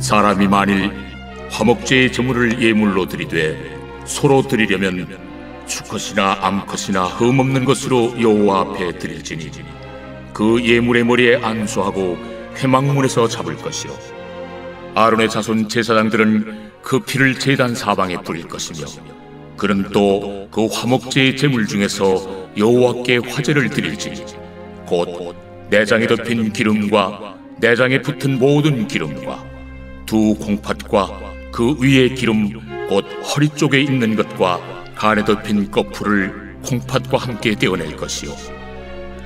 사람이 만일 화목제의 제물을 예물로 드리되 소로 드리려면 수컷이나 암컷이나 흠없는 것으로 여호와 앞에 드릴지니 그 예물의 머리에 안수하고 회막문에서 잡을 것이요 아론의 자손 제사장들은 그 피를 제단 사방에 뿌릴 것이며 그는 또 그 화목제의 제물 중에서 여호와께 화제를 드릴지니 곧 내장에 덮인 기름과 내장에 붙은 모든 기름과 두 콩팥과 그 위의 기름 곧 허리 쪽에 있는 것과 간에 덮인 거풀을 콩팥과 함께 떼어낼 것이요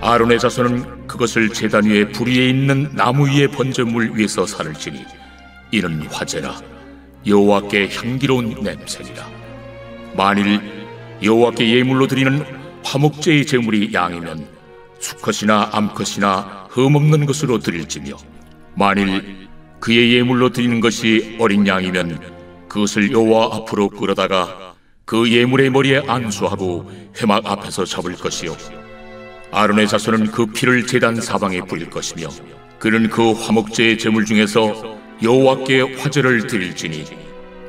아론의 자손은 그것을 제단 위에 불 위에 있는 나무 위의 번제물 위에서 살을지니 이는 화제라 여호와께 향기로운 냄새니라. 만일 여호와께 예물로 드리는 화목제의 제물이 양이면 수컷이나 암컷이나 흠없는 것으로 드릴지며 만일 그의 예물로 드리는 것이 어린 양이면 그것을 여호와 앞으로 끌어다가 그 예물의 머리에 안수하고 회막 앞에서 잡을 것이요 아론의 자손은 그 피를 제단 사방에 뿌릴 것이며 그는 그 화목제의 제물 중에서 여호와께 화제를 드릴지니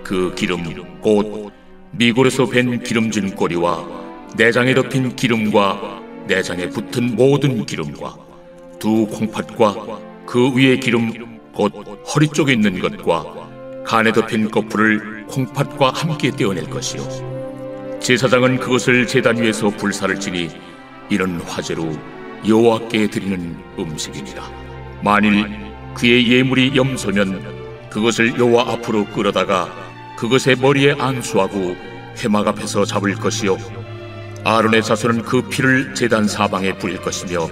그 기름 곧 미골에서 밴 기름진 꼬리와 내장에 덮인 기름과 내장에 붙은 모든 기름과 두 콩팥과 그 위의 기름 곧 허리 쪽에 있는 것과 간에 덮인 거풀을 콩팥과 함께 떼어낼 것이요 제사장은 그것을 제단 위에서 불사를 지니 이는 화제로 여호와께 드리는 음식이니라. 만일 그의 예물이 염소면 그것을 여호와 앞으로 끌어다가 그것의 머리에 안수하고 회막 앞에서 잡을 것이요 아론의 자손은 그 피를 제단 사방에 뿌릴 것이며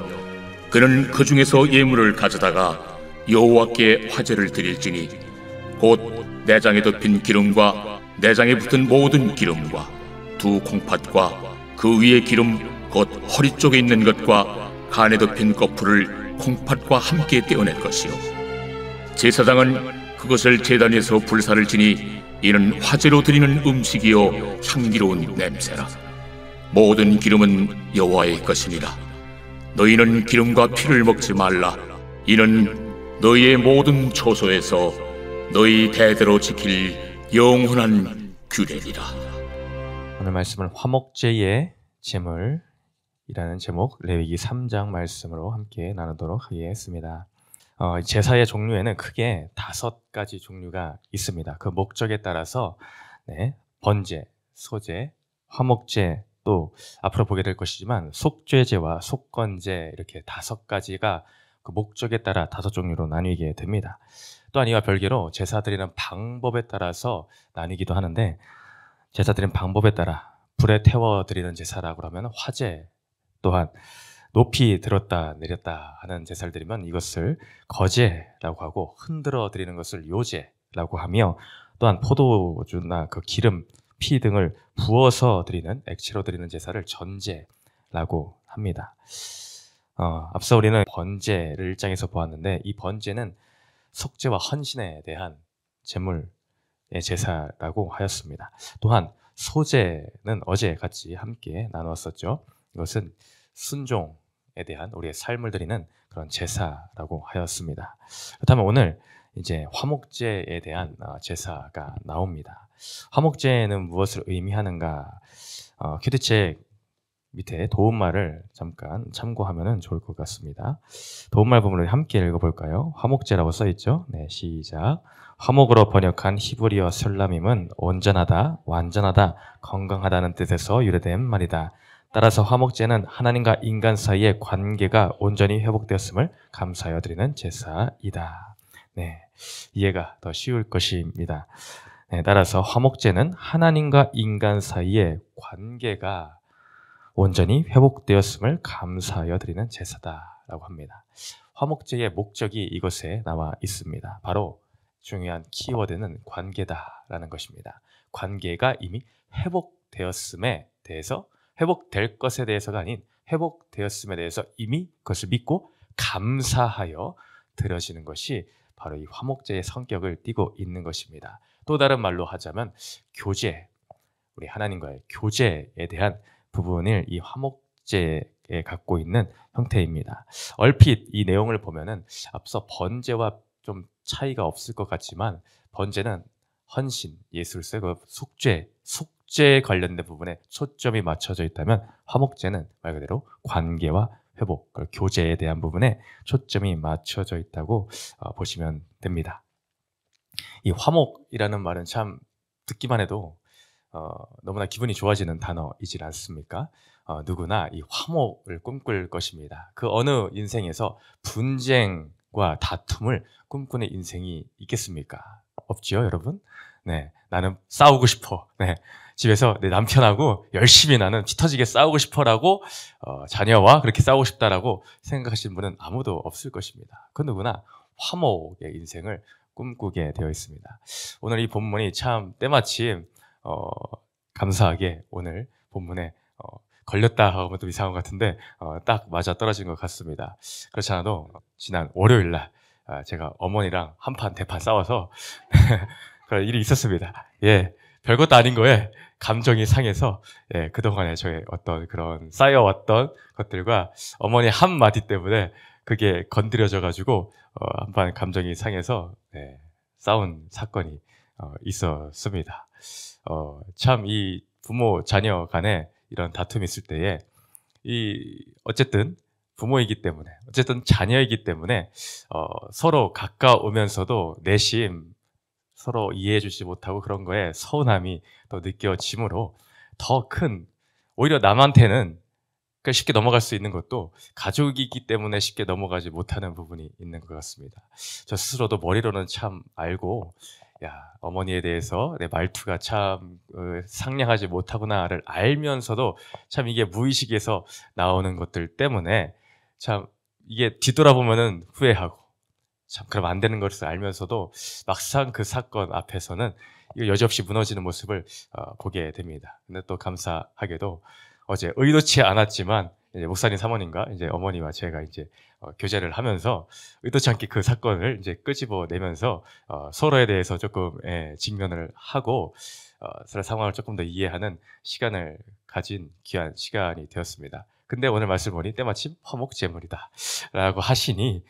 그는 그 중에서 예물을 가져다가 여호와께 화제를 드릴지니 곧 내장에 덮인 기름과 내장에 붙은 모든 기름과 두 콩팥과 그 위의 기름 곧 허리 쪽에 있는 것과 간에 덮인 거풀을 콩팥과 함께 떼어낼 것이요 제사장은 그것을 제단 위에서 불사를 지니 이는 화제로 드리는 음식이요 향기로운 냄새라. 모든 기름은 여호와의 것이니라. 너희는 기름과 피를 먹지 말라. 이는 너희의 모든 초소에서 너희 대대로 지킬 영원한 규례니라. 오늘 말씀은 화목제의 제물이라는 제목 레위기 3장 말씀으로 함께 나누도록 하겠습니다. 제사의 종류에는 크게 5가지 종류가 있습니다. 그 목적에 따라서 번제, 소제, 화목제, 또 앞으로 보게 될 것이지만 속죄제와 속건제 이렇게 5가지가 그 목적에 따라 5종류로 나뉘게 됩니다. 또한 이와 별개로 제사 드리는 방법에 따라서 나뉘기도 하는데 제사 드리는 방법에 따라 불에 태워 드리는 제사라고 하면 화제, 또한 높이 들었다 내렸다 하는 제사를 드리면 이것을 거제라고 하고 흔들어 드리는 것을 요제라고 하며 또한 포도주나 그 기름, 피 등을 부어서 드리는 액체로 드리는 제사를 전제라고 합니다. 앞서 우리는 번제를 1장에서 보았는데 이 번제는 속죄와 헌신에 대한 제물의 제사라고 하였습니다. 또한 소제는 어제 같이 함께 나누었었죠. 이것은 순종에 대한 우리의 삶을 드리는 그런 제사라고 하였습니다. 그렇다면 오늘 이제 화목제에 대한 제사가 나옵니다. 화목제는 무엇을 의미하는가? 큐티책 밑에 도움말을 잠깐 참고하면 좋을 것 같습니다. 도움말 부분을 함께 읽어볼까요? 화목제라고 써있죠? 네, 시작. 화목으로 번역한 히브리어 설람임은 온전하다, 완전하다, 건강하다는 뜻에서 유래된 말이다. 따라서 화목제는 하나님과 인간 사이의 관계가 온전히 회복되었음을 감사하여 드리는 제사이다. 네, 이해가 더 쉬울 것입니다. 네, 따라서 화목제는 하나님과 인간 사이의 관계가 온전히 회복되었음을 감사하여 드리는 제사다라고 합니다. 화목제의 목적이 이것에 나와 있습니다. 바로 중요한 키워드는 관계다라는 것입니다. 관계가 이미 회복되었음에 대해서, 회복될 것에 대해서가 아닌 회복되었음에 대해서 이미 그것을 믿고 감사하여 드려지는 것이 바로 이 화목제의 성격을 띠고 있는 것입니다. 또 다른 말로 하자면 교제, 우리 하나님과의 교제에 대한 부분을 이 화목제에 갖고 있는 형태입니다. 얼핏 이 내용을 보면은 앞서 번제와 좀 차이가 없을 것 같지만 번제는 헌신, 예술세, 속죄에 관련된 부분에 초점이 맞춰져 있다면 화목제는 말 그대로 관계와 회복, 교제에 대한 부분에 초점이 맞춰져 있다고 보시면 됩니다. 이 화목이라는 말은 참 듣기만 해도 너무나 기분이 좋아지는 단어이질 않습니까? 누구나 이 화목을 꿈꿀 것입니다. 그 어느 인생에서 분쟁과 다툼을 꿈꾸는 인생이 있겠습니까? 없지요, 여러분? 네, 나는 싸우고 싶어. 네, 집에서 내 남편하고 열심히 나는 피 터지게 싸우고 싶어라고 자녀와 그렇게 싸우고 싶다라고 생각하시는 분은 아무도 없을 것입니다. 그 누구나 화목의 인생을 꿈꾸게 되어 있습니다. 오늘 이 본문이 참 때마침 감사하게 오늘 본문에 걸렸다 하면 좀 이상한 것 같은데 딱 맞아 떨어진 것 같습니다. 그렇지 않아도 지난 월요일날 제가 어머니랑 한판 대판 싸워서 그런 일이 있었습니다. 예, 별것도 아닌 거에 감정이 상해서 예, 그동안에 저의 어떤 그런 쌓여왔던 것들과 어머니 한마디 때문에 그게 건드려져 가지고 한판 감정이 상해서 예, 싸운 사건이 있었습니다. 참 이 부모 자녀 간에 이런 다툼이 있을 때에 어쨌든 부모이기 때문에 어쨌든 자녀이기 때문에 서로 가까우면서도 내심 서로 이해해 주지 못하고 그런 거에 서운함이 또 느껴지므로 더 큰 오히려 남한테는 쉽게 넘어갈 수 있는 것도 가족이기 때문에 쉽게 넘어가지 못하는 부분이 있는 것 같습니다. 저 스스로도 머리로는 참 알고 어머니에 대해서 내 말투가 참 상냥하지 못하구나를 알면서도 참 이게 무의식에서 나오는 것들 때문에 참 이게 뒤돌아보면은 후회하고 참 그러면 안 되는 것을 알면서도 막상 그 사건 앞에서는 이거 여지없이 무너지는 모습을 보게 됩니다. 근데 또 감사하게도 어제 의도치 않았지만 이제 목사님 사모님과 이제 어머니와 제가 이제 교제를 하면서 의도치 않게 그 사건을 이제 끄집어내면서 서로에 대해서 조금 직면을 하고 서로 상황을 조금 더 이해하는 시간을 가진 귀한 시간이 되었습니다. 근데 오늘 말씀 보니 때마침 화목제물이다 라고 하시니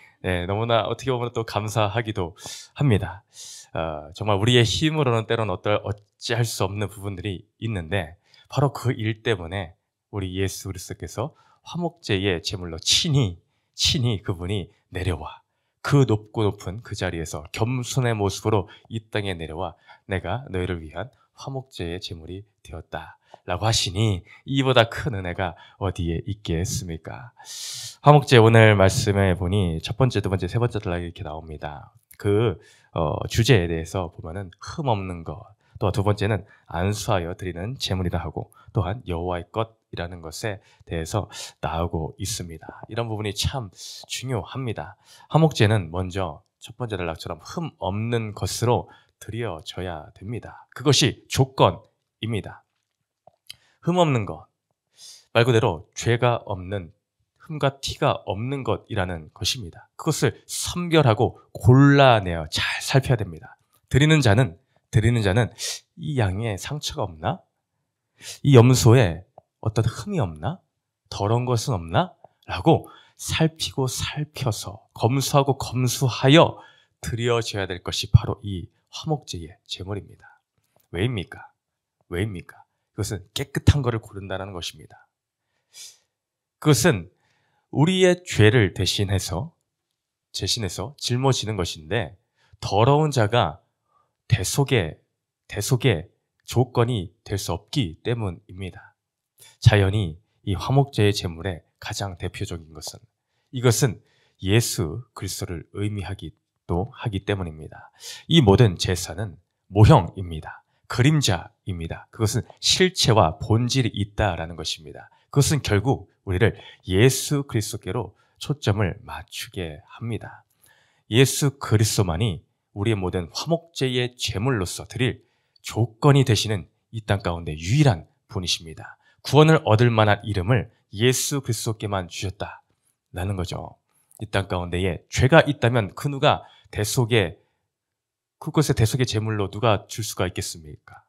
너무나 어떻게 보면 또 감사하기도 합니다. 정말 우리의 힘으로는 때로는 어찌할 수 없는 부분들이 있는데 바로 그 일 때문에 우리 예수 그리스도께서 화목제의 제물로 친히 그분이 내려와 그 높고 높은 그 자리에서 겸손의 모습으로 이 땅에 내려와 내가 너희를 위한 화목제의 제물이 되었다 라고 하시니 이보다 큰 은혜가 어디에 있겠습니까? 화목제 오늘 말씀해 보니 첫 번째, 두 번째, 세 번째 달 이렇게 나옵니다. 그 주제에 대해서 보면은 흠 없는 것, 또 두 번째는 안수하여 드리는 제물이라 하고 또한 여호와의 것이라는 것에 대해서 나오고 있습니다. 이런 부분이 참 중요합니다. 화목제는 먼저 첫 번째 단락처럼 흠 없는 것으로 드려져야 됩니다. 그것이 조건입니다. 흠 없는 것, 말 그대로 죄가 없는 흠과 티가 없는 것이라는 것입니다. 그것을 선별하고 골라내어 잘 살펴야 됩니다. 드리는 자는 이 양에 상처가 없나? 이 염소에 어떤 흠이 없나? 더러운 것은 없나? 라고 살피고 살펴서 검수하고 검수하여 드려져야 될 것이 바로 이 화목제의 제물입니다. 왜입니까? 그것은 깨끗한 것을 고른다는 것입니다. 그것은 우리의 죄를 대신해서 짊어지는 것인데 더러운 자가 대속의 조건이 될 수 없기 때문입니다. 자연히 이 화목제의 제물의 가장 대표적인 것은 이것은 예수 그리스도를 의미하기도 하기 때문입니다. 이 모든 제사는 모형입니다. 그림자입니다. 그것은 실체와 본질이 있다라는 것입니다. 그것은 결국 우리를 예수 그리스도께로 초점을 맞추게 합니다. 예수 그리스도만이 우리의 모든 화목제의 제물로서 드릴 조건이 되시는 이 땅 가운데 유일한 분이십니다. 구원을 얻을 만한 이름을 예수 그리스도께만 주셨다라는 거죠. 이 땅 가운데에 죄가 있다면 그 누가 그것의 대속의 제물로 누가 줄 수가 있겠습니까?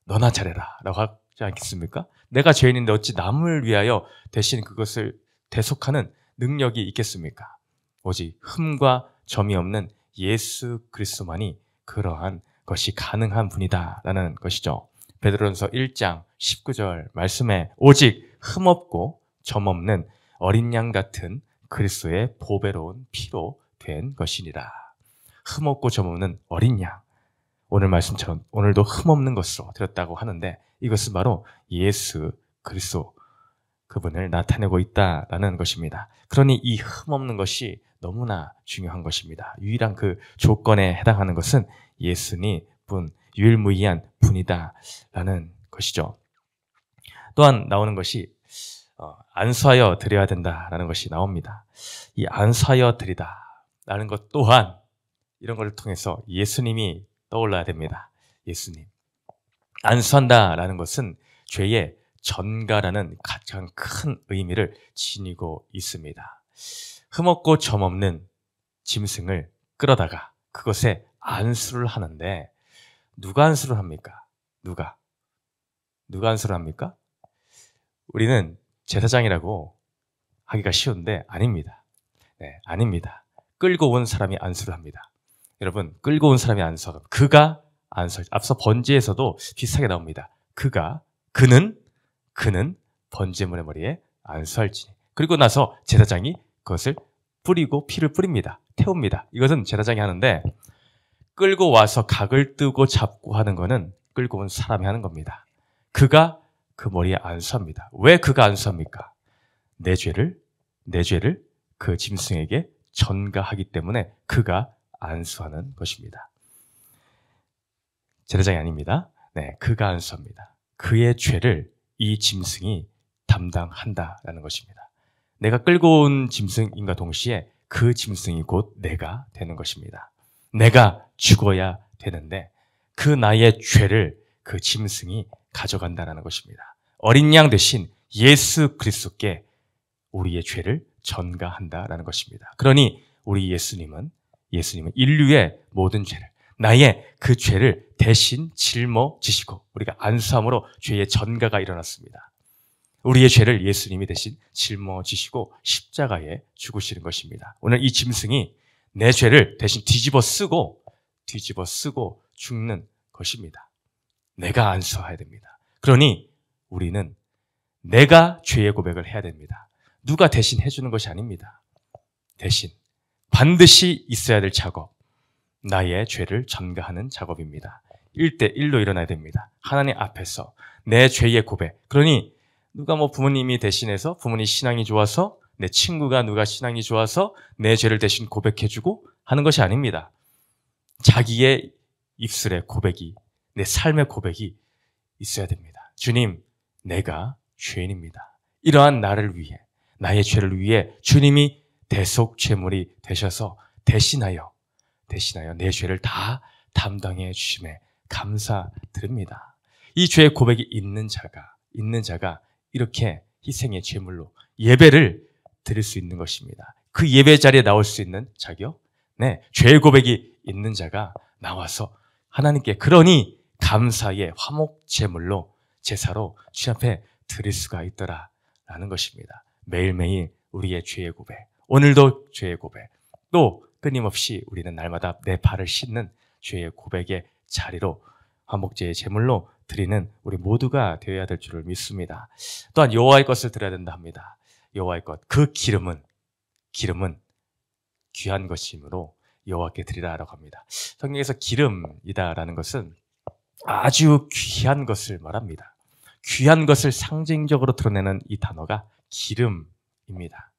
너나 잘해라 라고 하지 않겠습니까? 내가 죄인인데 어찌 남을 위하여 대신 그것을 대속하는 능력이 있겠습니까? 오직 흠과 점이 없는 예수 그리스도만이 그러한 것이 가능한 분이다라는 것이죠. 베드로전서 1장 19절 말씀에 오직 흠없고 점없는 어린 양 같은 그리스도의 보배로운 피로 된 것이니라. 흠없고 점없는 어린 양. 오늘 말씀처럼 오늘도 흠없는 것으로 드렸다고 하는데 이것은 바로 예수 그리스도 그분을 나타내고 있다라는 것입니다. 그러니 이 흠없는 것이 너무나 중요한 것입니다. 유일한 그 조건에 해당하는 것은 예수님 분, 유일무이한 분이다라는 것이죠. 또한 나오는 것이 안수하여 드려야 된다라는 것이 나옵니다. 이 안수하여 드리다라는 것 또한 이런 것을 통해서 예수님이 떠올라야 됩니다. 예수님. 안수한다라는 것은 죄의 전가라는 가장 큰 의미를 지니고 있습니다. 흠없고 점없는 짐승을 끌어다가 그것에 안수를 하는데 누가 안수를 합니까? 누가 안수를 합니까? 우리는 제사장이라고 하기가 쉬운데 아닙니다. 네, 아닙니다. 끌고 온 사람이 안수를 합니다. 여러분, 끌고 온 사람이 안수하고 그가 안수. 앞서 번제에서도 비슷하게 나옵니다. 그는 번제물의 머리에 안수할지니. 그리고 나서 제사장이 그것을 뿌리고 피를 뿌립니다. 태웁니다. 이것은 제사장이 하는데 끌고 와서 각을 뜨고 잡고 하는 거는 끌고 온 사람이 하는 겁니다. 그가 그 머리에 안수합니다. 왜 그가 안수합니까? 내 죄를 그 짐승에게 전가하기 때문에 그가 안수하는 것입니다. 제사장이 아닙니다. 네, 그가 안수합니다. 그의 죄를 이 짐승이 담당한다라는 것입니다. 내가 끌고 온 짐승인과 동시에 그 짐승이 곧 내가 되는 것입니다. 내가 죽어야 되는데 그 나의 죄를 그 짐승이 가져간다는 것입니다. 어린 양 대신 예수 그리스도께 우리의 죄를 전가한다라는 것입니다. 그러니 우리 예수님은 인류의 모든 죄를, 나의 그 죄를 대신 짊어지시고 우리가 안수함으로 죄의 전가가 일어났습니다. 우리의 죄를 예수님이 대신 짊어지시고 십자가에 죽으시는 것입니다. 오늘 이 짐승이 내 죄를 대신 뒤집어 쓰고 죽는 것입니다. 내가 안수해야 됩니다. 그러니 우리는 내가 죄의 고백을 해야 됩니다. 누가 대신 해주는 것이 아닙니다. 대신 반드시 있어야 될 작업, 나의 죄를 전가하는 작업입니다. 1대1로 일어나야 됩니다. 하나님 앞에서 내 죄의 고백. 그러니 누가 부모님이 대신해서 부모님 신앙이 좋아서 내 친구가 누가 신앙이 좋아서 내 죄를 대신 고백해주고 하는 것이 아닙니다. 자기의 입술의 고백이, 내 삶의 고백이 있어야 됩니다. 주님, 내가 죄인입니다. 이러한 나를 위해, 나의 죄를 위해 주님이 대속죄물이 되셔서 대신하여 내 죄를 다 담당해 주심에 감사드립니다. 이 죄의 고백이 있는 자가 이렇게 희생의 제물로 예배를 드릴 수 있는 것입니다. 그 예배 자리에 나올 수 있는 자격, 죄의 고백이 있는 자가 나와서 하나님께 그러니 감사의 화목 제물로 제사로 주님 앞에 드릴 수가 있더라라는 것입니다. 매일매일 우리의 죄의 고백, 오늘도 죄의 고백, 또 끊임없이 우리는 날마다 내 발을 씻는 죄의 고백의 자리로 화목제의 제물로 드리는 우리 모두가 되어야 될 줄을 믿습니다. 또한 여호와의 것을 드려야 된다 합니다. 여호와의 것, 그 기름은 귀한 것이므로 여호와께 드리라라고 합니다. 성경에서 기름이다라는 것은 아주 귀한 것을 말합니다. 귀한 것을 상징적으로 드러내는 이 단어가 기름입니다.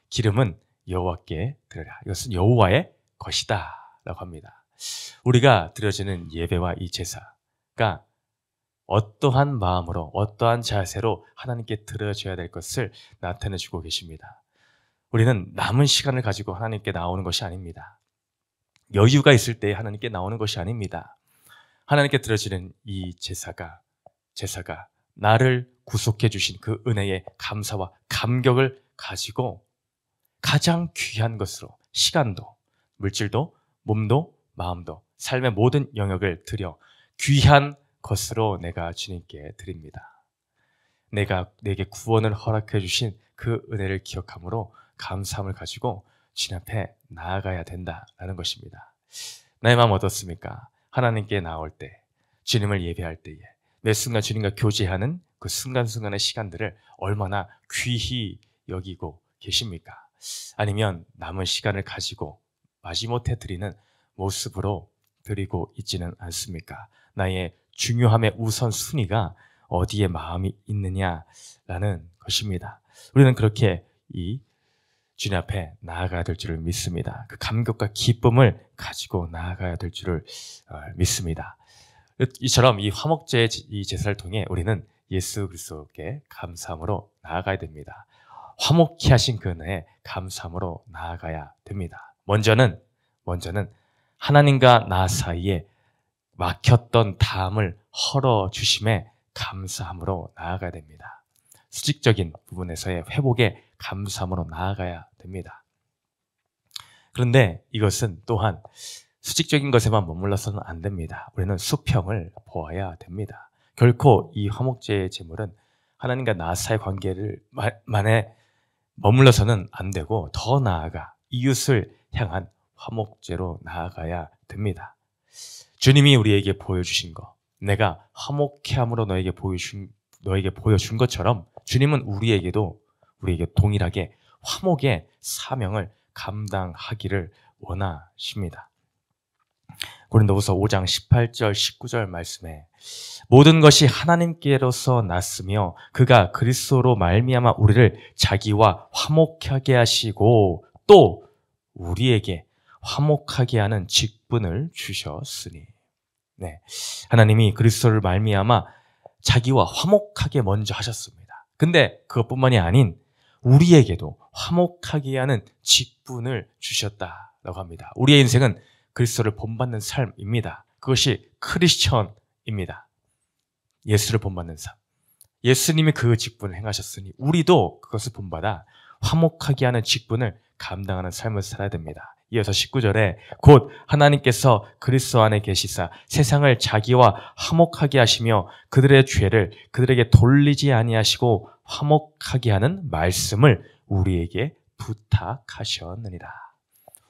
기름은 여호와께 드려라. 이것은 여호와의 것이다 라고 합니다. 우리가 드려지는 예배와 이 제사가 어떠한 마음으로 어떠한 자세로 하나님께 드려져야 될 것을 나타내 주고 계십니다. 우리는 남은 시간을 가지고 하나님께 나오는 것이 아닙니다. 여유가 있을 때 하나님께 나오는 것이 아닙니다. 하나님께 드려지는 이 제사가 나를 구속해 주신 그 은혜의 감사와 감격을 가지고 가장 귀한 것으로 시간도, 물질도, 몸도, 마음도, 삶의 모든 영역을 드려 귀한 것으로 내가 주님께 드립니다. 내게 구원을 허락해 주신 그 은혜를 기억함으로 감사함을 가지고 주님 앞에 나아가야 된다라는 것입니다. 나의 마음 어떻습니까? 하나님께 나올 때, 주님을 예배할 때에 매 순간 주님과 교제하는 그 순간순간의 시간들을 얼마나 귀히 여기고 계십니까? 아니면 남은 시간을 가지고 마지못해 드리는 모습으로 드리고 있지는 않습니까? 나의 중요함의 우선순위가 어디에 마음이 있느냐라는 것입니다. 우리는 그렇게 이 주님 앞에 나아가야 될 줄을 믿습니다. 그 감격과 기쁨을 가지고 나아가야 될 줄을 믿습니다. 이처럼 이 화목제의 이 제사를 통해 우리는 예수 그리스도께 감사함으로 나아가야 됩니다. 화목케 하신 그 은혜에 감사함으로 나아가야 됩니다. 먼저는 하나님과 나 사이에 막혔던 담을 헐어주심에 감사함으로 나아가야 됩니다. 수직적인 부분에서의 회복에 감사함으로 나아가야 됩니다. 그런데 이것은 또한 수직적인 것에만 머물러서는 안 됩니다. 우리는 수평을 보아야 됩니다. 결코 이 화목제의 제물은 하나님과 나 사이의 관계를 만에 머물러서는 안 되고 더 나아가 이웃을 향한 화목제로 나아가야 됩니다. 주님이 우리에게 보여주신 것, 내가 화목케함으로 너에게 보여준 것처럼 주님은 우리에게 동일하게 화목의 사명을 감당하기를 원하십니다. 고린도후서 5장 18절 19절 말씀에 모든 것이 하나님께로서 났으며 그가 그리스도로 말미암아 우리를 자기와 화목하게 하시고 또 우리에게 화목하게 하는 직분을 주셨으니. 네, 하나님이 그리스도를 말미암아 자기와 화목하게 먼저 하셨습니다. 근데 그것뿐만이 아닌 우리에게도 화목하게 하는 직분을 주셨다라고 합니다. 우리의 인생은 그리스도를 본받는 삶입니다. 그것이 크리스천입니다. 예수를 본받는 삶. 예수님이 그 직분을 행하셨으니 우리도 그것을 본받아 화목하게 하는 직분을 감당하는 삶을 살아야 됩니다. 이어서 19절에 곧 하나님께서 그리스도 안에 계시사 세상을 자기와 화목하게 하시며 그들의 죄를 그들에게 돌리지 아니하시고 화목하게 하는 말씀을 우리에게 부탁하셨느니라.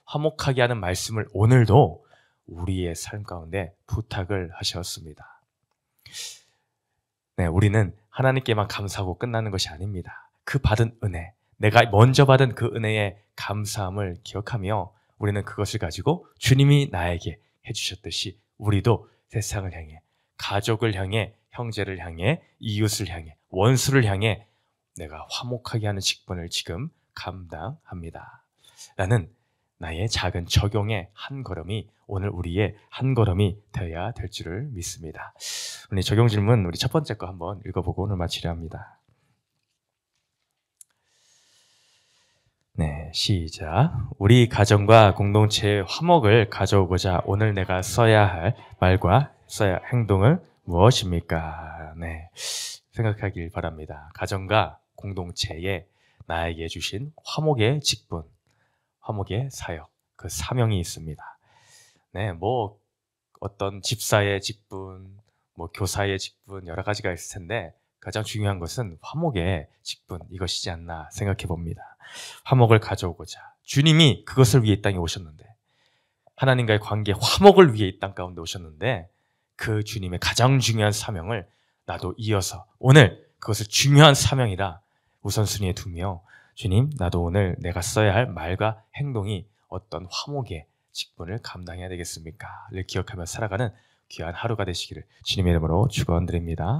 화목하게 하는 말씀을 오늘도 우리의 삶 가운데 부탁을 하셨습니다. 네, 우리는 하나님께만 감사하고 끝나는 것이 아닙니다. 그 받은 은혜, 내가 먼저 받은 그 은혜의 감사함을 기억하며 우리는 그것을 가지고 주님이 나에게 해주셨듯이 우리도 세상을 향해, 가족을 향해, 형제를 향해, 이웃을 향해, 원수를 향해 내가 화목하게 하는 직분을 지금 감당합니다. 라는 나의 작은 적용의 한 걸음이 오늘 우리의 한 걸음이 되어야 될 줄을 믿습니다. 오늘 적용 질문 우리 첫 번째 거 한번 읽어보고 오늘 마치려 합니다. 네, 시작. 우리 가정과 공동체의 화목을 가져오고자 오늘 내가 써야 할 말과 써야 할 행동은 무엇입니까? 네, 생각하길 바랍니다. 가정과 공동체에 나에게 주신 화목의 직분, 화목의 사역, 그 사명이 있습니다. 네, 뭐 어떤 집사의 직분, 뭐 교사의 직분 여러 가지가 있을 텐데 가장 중요한 것은 화목의 직분 이것이지 않나 생각해 봅니다. 화목을 가져오고자 주님이 그것을 위해 이 땅에 오셨는데 하나님과의 관계 화목을 위해 이 땅 가운데 오셨는데 그 주님의 가장 중요한 사명을 나도 이어서 오늘 그것을 중요한 사명이라 우선순위에 두며 주님 나도 오늘 내가 써야 할 말과 행동이 어떤 화목의 직분을 감당해야 되겠습니까? 를 기억하며 살아가는 귀한 하루가 되시기를 주님의 이름으로 축원드립니다.